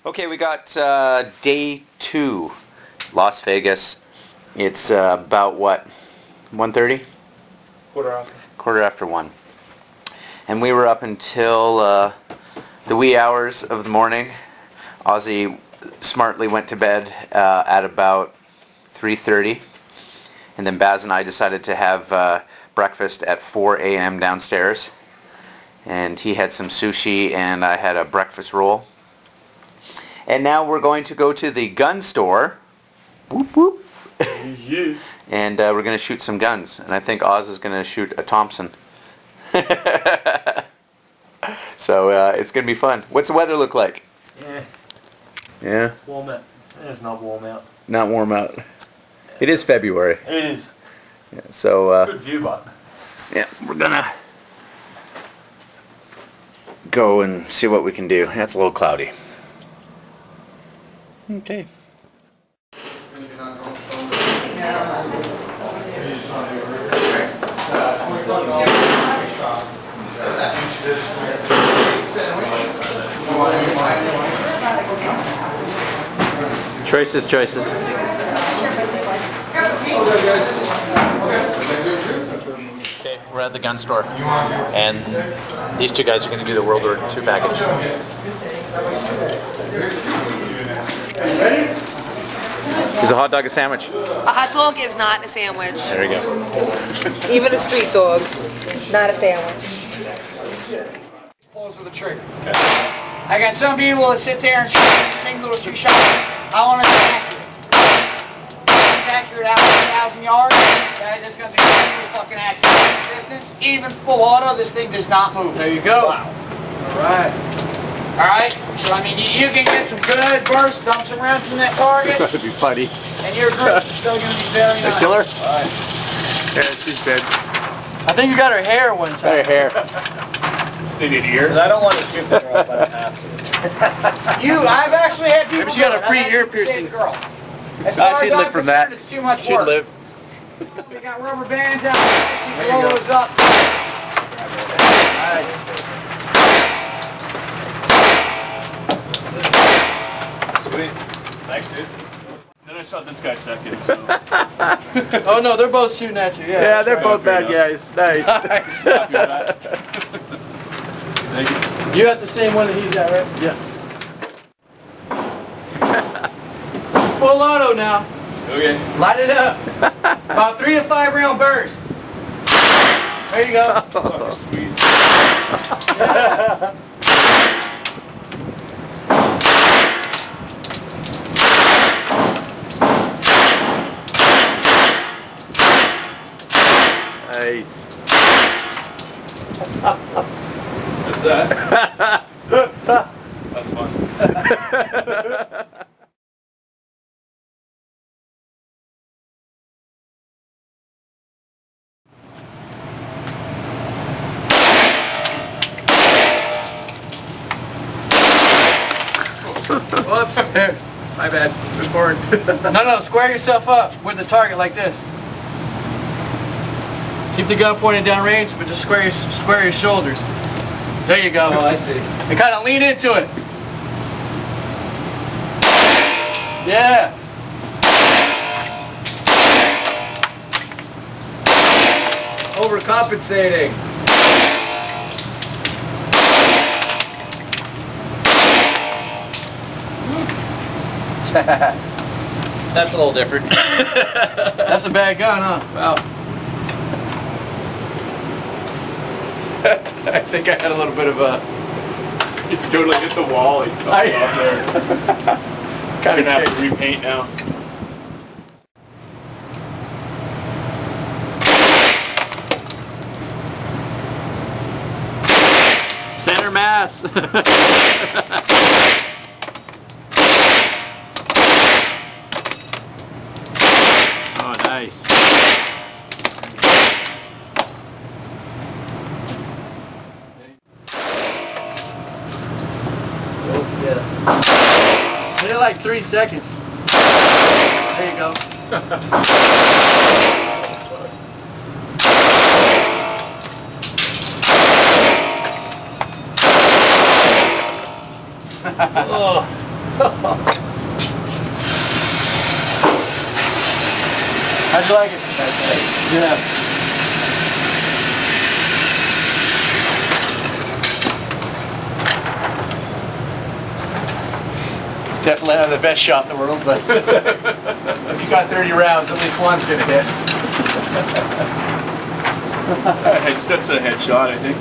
Okay, we got day 2, Las Vegas. It's about what, 1:30? Quarter after 1. And we were up until the wee hours of the morning. Ozzy smartly went to bed at about 3:30. And then Baz and I decided to have breakfast at 4 a.m. downstairs. And he had some sushi and I had a breakfast roll. And now we're going to go to the gun store. Whoop whoop. And we're going to shoot some guns. And I think Oz is going to shoot a Thompson. So it's going to be fun. What's the weather look like? Yeah. Yeah? Warm out. It's not warm out. Not warm out. It is February. It is. Yeah, so good view, but. Yeah, we're going to go and see what we can do. That's a little cloudy. Okay. Choices. Okay, we're at the gun store, and these two guys are going to do the World War II package. Is a hot dog a sandwich? A hot dog is not a sandwich. There you go. Even a street dog, not a sandwich. Pulls with a trigger. Okay. I got some people that sit there and shoot a single or 2 shots. I want it to be accurate. It's accurate out to 1,000 yards. Okay, this gun's extremely fucking accurate. Distance, even full auto, this thing does not move. There you go. Wow. Alright. Alright, so I mean, you can get some good bursts, dump some rounds from that target. This ought to be funny. And your groups are still going to be very nice. Killer? Alright. Yeah, she's dead. I think you got her hair one time. Got her hair. Did it ear? I don't want to shoot the girl, but I have to. I've actually had people. Maybe she got a pre-ear piercing. Girl. She'd live from that. It's too much She'd work. live. We got rubber bands out there. She can roll those up. Sweet. Thanks, dude. Then I shot this guy second, so. Oh no, they're both shooting at you. Yeah, Yeah, they're both bad guys. Nice. Thank you. You got the same one that he's at, right? Yeah. Full auto now. Okay. Light it up. About 3 to 5 round burst. There you go. Oh, sweet. Nice. What's that? That's fun. Whoops. My bad. Move forward. No, square yourself up with the target like this. Keep the gun pointed down range, but just square your shoulders. There you go. Oh, I see. And kind of lean into it. Yeah. Overcompensating. That's a little different. That's a bad gun, huh? Wow. I think I had a little bit of a... You totally hit the wall and come off there. Kind of have to repaint now. Center mass. Oh, nice. Hit it like 3 seconds. There you go. Oh. Yeah. Definitely not the best shot in the world, but if you got 30 rounds, at least one's gonna hit. That's a headshot, I think.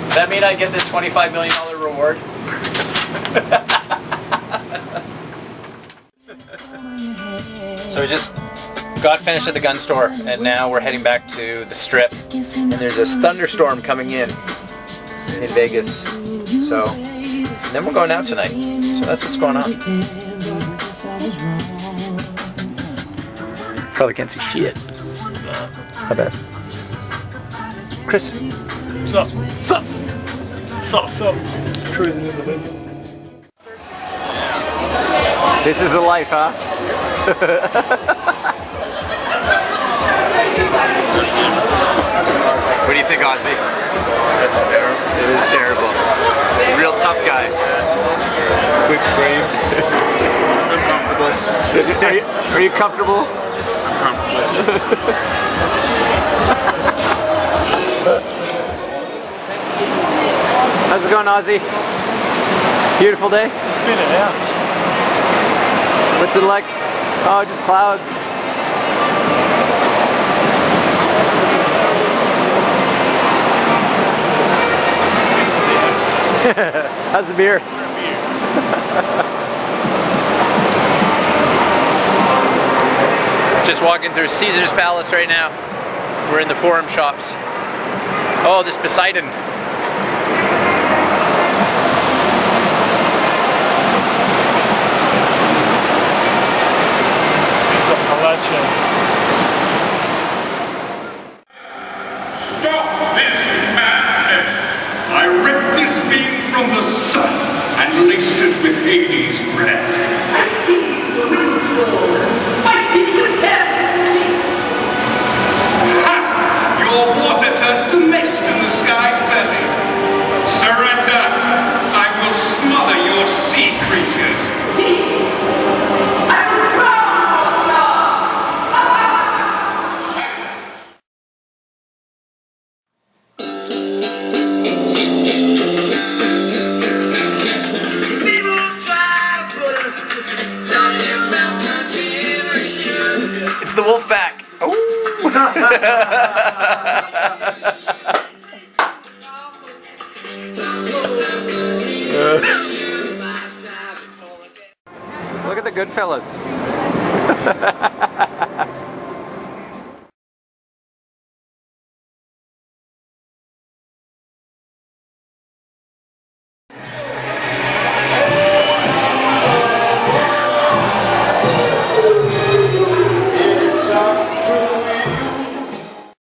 Does that mean I get this $25 million reward? So we just got finished at the gun store, and now we're heading back to the strip. And there's this thunderstorm coming in Vegas. So, and then we're going out tonight. So that's what's going on. Probably can't see shit. How bad? Chris. Sup? Sup? Sup? Sup? Just cruising in the wind. This is the life, huh? What do you think, Ozzy? That's terrible. It is terrible. Real tough guy. Quick brain. I'm comfortable. Are you comfortable? I'm comfortable. How's it going, Ozzy? Beautiful day? Spinning out. What's it like? Oh, just clouds. How's the beer? Just walking through Caesar's Palace right now. We're in the Forum shops. Oh, this Poseidon. Caesar Palace. Stop this madness! I ripped this beam from the sun and laced it with Hades' breath. I see the rituals, fighting with heaven's Ha! Your water turns to mist in the sky's belly. Surrender! I will smother your sea creatures. It's the wolf pack. Oh. Look at the good fellas.